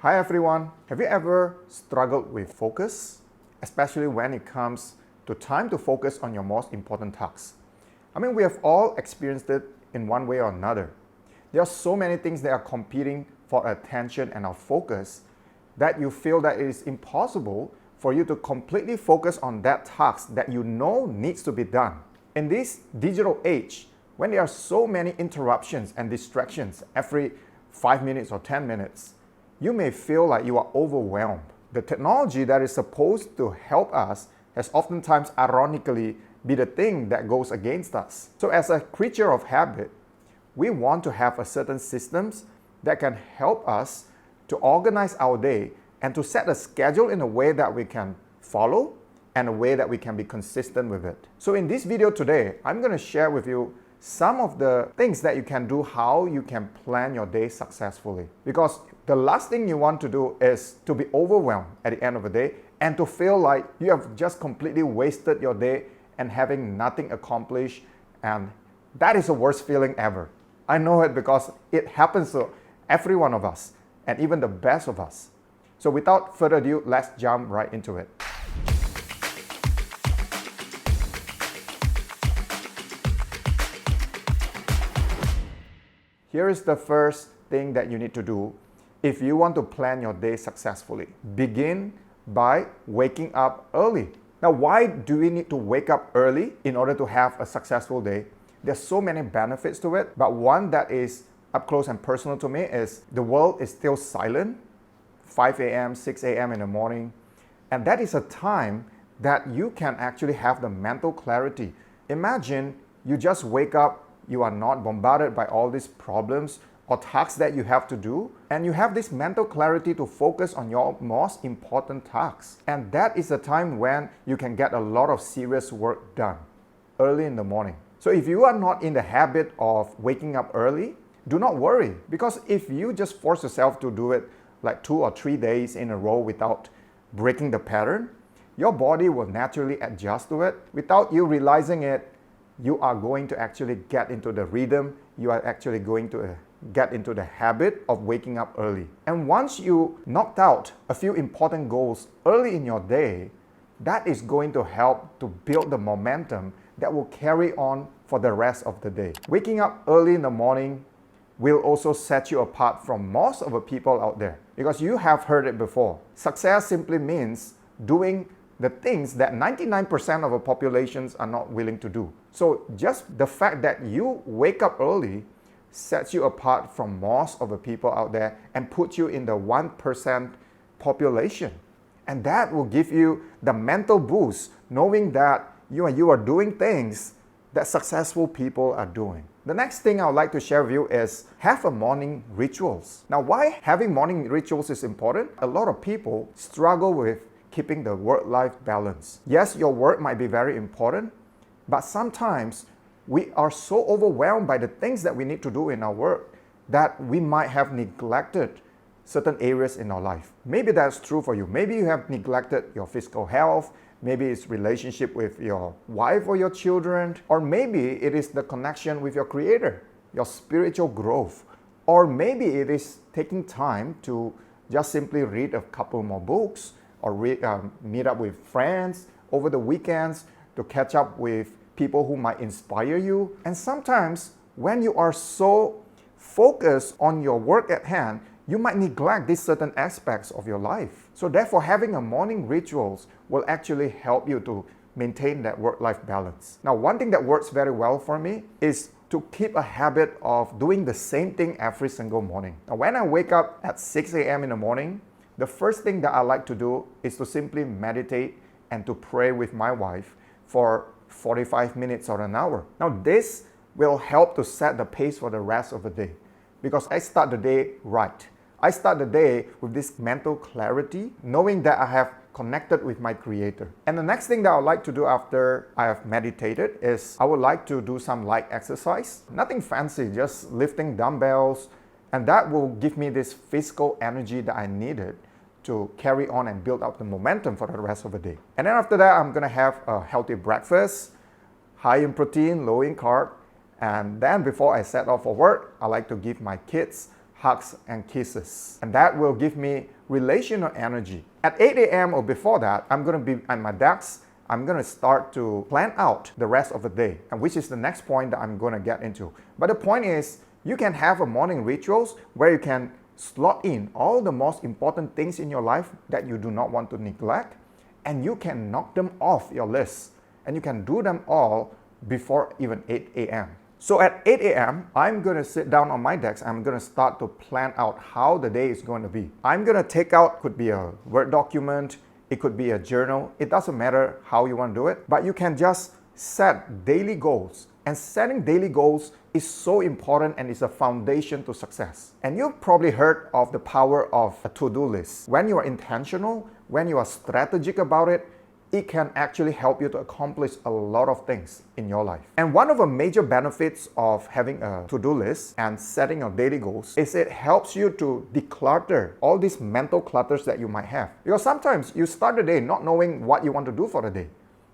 Hi everyone, have you ever struggled with focus? Especially when it comes to time to focus on your most important tasks. We have all experienced it in one way or another. There are so many things that are competing for attention and our focus that you feel that it is impossible for you to completely focus on that task that you know needs to be done. In this digital age, when there are so many interruptions and distractions every 5 minutes or 10 minutes, you may feel like you are overwhelmed. The technology that is supposed to help us has oftentimes ironically be the thing that goes against us. So as a creature of habit, we want to have a certain systems that can help us to organize our day and to set a schedule in a way that we can follow and a way that we can be consistent with it. So in this video today, I'm going to share with you some of the things that you can do, how you can plan your day successfully. Because the last thing you want to do is to be overwhelmed at the end of the day and to feel like you have just completely wasted your day and having nothing accomplished. And that is the worst feeling ever. I know it because it happens to every one of us and even the best of us. So without further ado, let's jump right into it. Here is the first thing that you need to do if you want to plan your day successfully. Begin by waking up early. Now, why do we need to wake up early in order to have a successful day? There's so many benefits to it, but one that is up close and personal to me is the world is still silent, 5 a.m., 6 a.m. in the morning, and that is a time that you can actually have the mental clarity. Imagine you just wake up, you are not bombarded by all these problems or tasks that you have to do, and you have this mental clarity to focus on your most important tasks. And that is the time when you can get a lot of serious work done, early in the morning. So if you are not in the habit of waking up early, do not worry, because if you just force yourself to do it like 2 or 3 days in a row without breaking the pattern, your body will naturally adjust to it. Without you realizing it, you are going to actually get into the rhythm. You are actually going to get into the habit of waking up early. And once you knocked out a few important goals early in your day, that is going to help to build the momentum that will carry on for the rest of the day. Waking up early in the morning will also set you apart from most of the people out there, because you have heard it before. Success simply means doing the things that 99% of the populations are not willing to do. So just the fact that you wake up early sets you apart from most of the people out there and puts you in the 1% population. And that will give you the mental boost, knowing that you are doing things that successful people are doing. The next thing I would like to share with you is have a morning rituals. Now, why having morning rituals is important? A lot of people struggle with keeping the work-life balance. Yes, your work might be very important, but sometimes we are so overwhelmed by the things that we need to do in our work that we might have neglected certain areas in our life. Maybe that's true for you. Maybe you have neglected your physical health, maybe it's relationship with your wife or your children, or maybe it is the connection with your Creator, your spiritual growth, or maybe it is taking time to just simply read a couple more books or meet up with friends over the weekends to catch up with people who might inspire you. And sometimes when you are so focused on your work at hand, you might neglect these certain aspects of your life. So therefore, having a morning rituals will actually help you to maintain that work-life balance. Now, one thing that works very well for me is to keep a habit of doing the same thing every single morning. Now, when I wake up at 6 a.m. in the morning, the first thing that I like to do is to simply meditate and to pray with my wife for 45 minutes or an hour. Now, this will help to set the pace for the rest of the day, because I start the day right. I start the day with this mental clarity, knowing that I have connected with my Creator. And the next thing that I would like to do after I have meditated is I would like to do some light exercise. Nothing fancy, just lifting dumbbells, and that will give me this physical energy that I needed to carry on and build up the momentum for the rest of the day. And then after that, I'm gonna have a healthy breakfast, high in protein, low in carb. And then before I set off for work, I like to give my kids hugs and kisses. And that will give me relational energy. At 8 a.m. or before that, I'm going to be at my desk. I'm going to start to plan out the rest of the day, and which is the next point that I'm going to get into. But the point is, you can have a morning rituals where you can slot in all the most important things in your life that you do not want to neglect, and you can knock them off your list, and you can do them all before even 8 a.m. So at 8 a.m., I'm going to sit down on my desk. I'm going to start to plan out how the day is going to be. I'm going to take out, could be a Word document, it could be a journal. It doesn't matter how you want to do it, but you can just set daily goals. And setting daily goals is so important and is a foundation to success. And you've probably heard of the power of a to-do list. When you are intentional, when you are strategic about it, it can actually help you to accomplish a lot of things in your life. And one of the major benefits of having a to-do list and setting your daily goals is it helps you to declutter all these mental clutters that you might have. Because sometimes you start the day not knowing what you want to do for the day,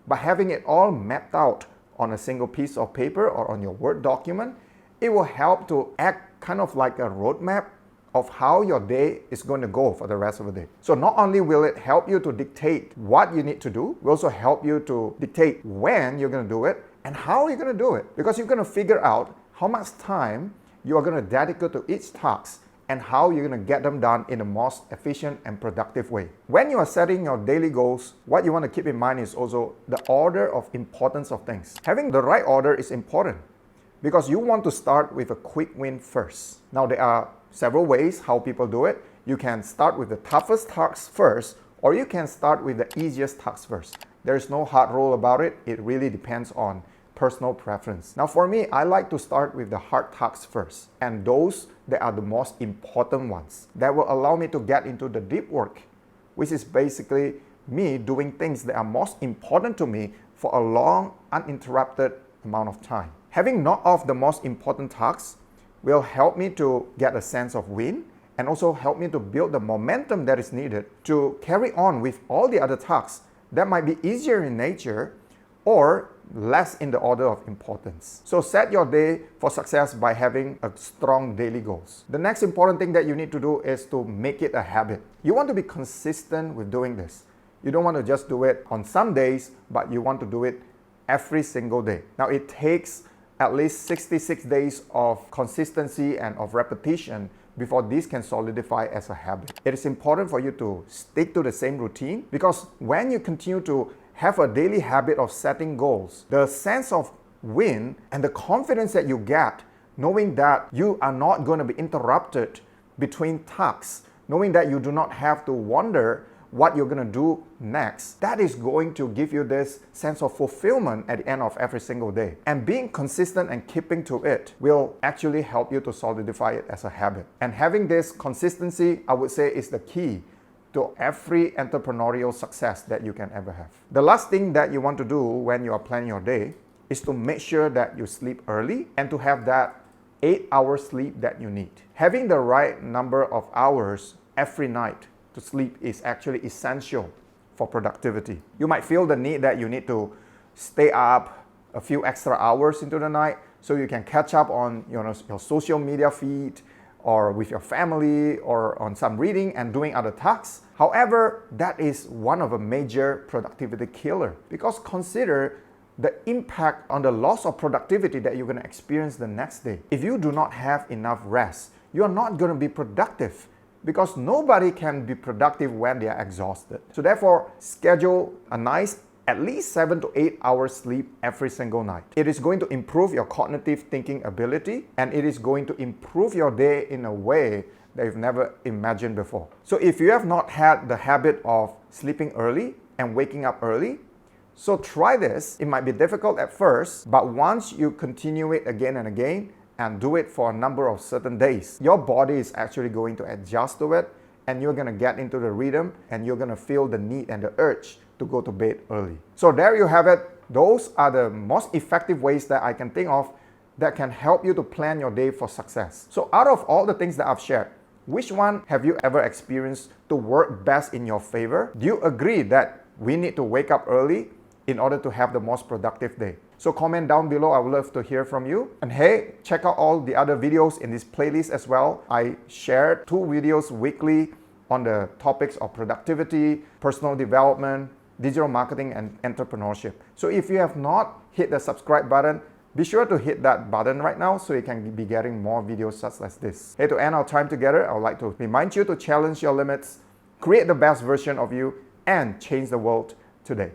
but having it all mapped out on a single piece of paper or on your Word document, it will help to act kind of like a roadmap of how your day is going to go for the rest of the day. So not only will it help you to dictate what you need to do, it will also help you to dictate when you're going to do it and how you're going to do it. Because you're going to figure out how much time you are going to dedicate to each task and how you're going to get them done in the most efficient and productive way. When you are setting your daily goals, what you want to keep in mind is also the order of importance of things. Having the right order is important because you want to start with a quick win first. Now there are several ways how people do it. You can start with the toughest tasks first, or you can start with the easiest tasks first. There's no hard rule about it. It really depends on personal preference. Now for me, I like to start with the hard tasks first, and those that are the most important ones that will allow me to get into the deep work, which is basically me doing things that are most important to me for a long, uninterrupted amount of time. Having knocked off the most important tasks will help me to get a sense of win and also help me to build the momentum that is needed to carry on with all the other tasks that might be easier in nature or less in the order of importance. So set your day for success by having a strong daily goals. The next important thing that you need to do is to make it a habit. You want to be consistent with doing this. You don't want to just do it on some days, but you want to do it every single day. Now it takes at least 66 days of consistency and of repetition before this can solidify as a habit. It is important for you to stick to the same routine because when you continue to have a daily habit of setting goals, the sense of win and the confidence that you get knowing that you are not going to be interrupted between tasks, knowing that you do not have to wonder what you're going to do next, that is going to give you this sense of fulfillment at the end of every single day. And being consistent and keeping to it will actually help you to solidify it as a habit. And having this consistency, I would say, is the key to every entrepreneurial success that you can ever have. The last thing that you want to do when you are planning your day is to make sure that you sleep early and to have that 8-hour sleep that you need. Having the right number of hours every night to sleep is actually essential for productivity. You might feel the need that you need to stay up a few extra hours into the night so you can catch up on your social media feed or with your family or on some reading and doing other tasks. However, that is one of a major productivity killer because consider the impact on the loss of productivity that you're going to experience the next day. If you do not have enough rest, you are not going to be productive because nobody can be productive when they are exhausted. So therefore, schedule a nice at least 7 to 8 hours sleep every single night. It is going to improve your cognitive thinking ability and it is going to improve your day in a way that you've never imagined before. So if you have not had the habit of sleeping early and waking up early, so try this. It might be difficult at first, but once you continue it again and again, and do it for a number of certain days, your body is actually going to adjust to it and you're going to get into the rhythm and you're going to feel the need and the urge to go to bed early. So there you have it. Those are the most effective ways that I can think of that can help you to plan your day for success. So out of all the things that I've shared, which one have you ever experienced to work best in your favor? Do you agree that we need to wake up early in order to have the most productive day? So comment down below. I would love to hear from you. And hey, check out all the other videos in this playlist as well. I share 2 videos weekly on the topics of productivity, personal development, digital marketing, and entrepreneurship. So if you have not hit the subscribe button, be sure to hit that button right now so you can be getting more videos such as this. Hey, to end our time together, I would like to remind you to challenge your limits, create the best version of you, and change the world today.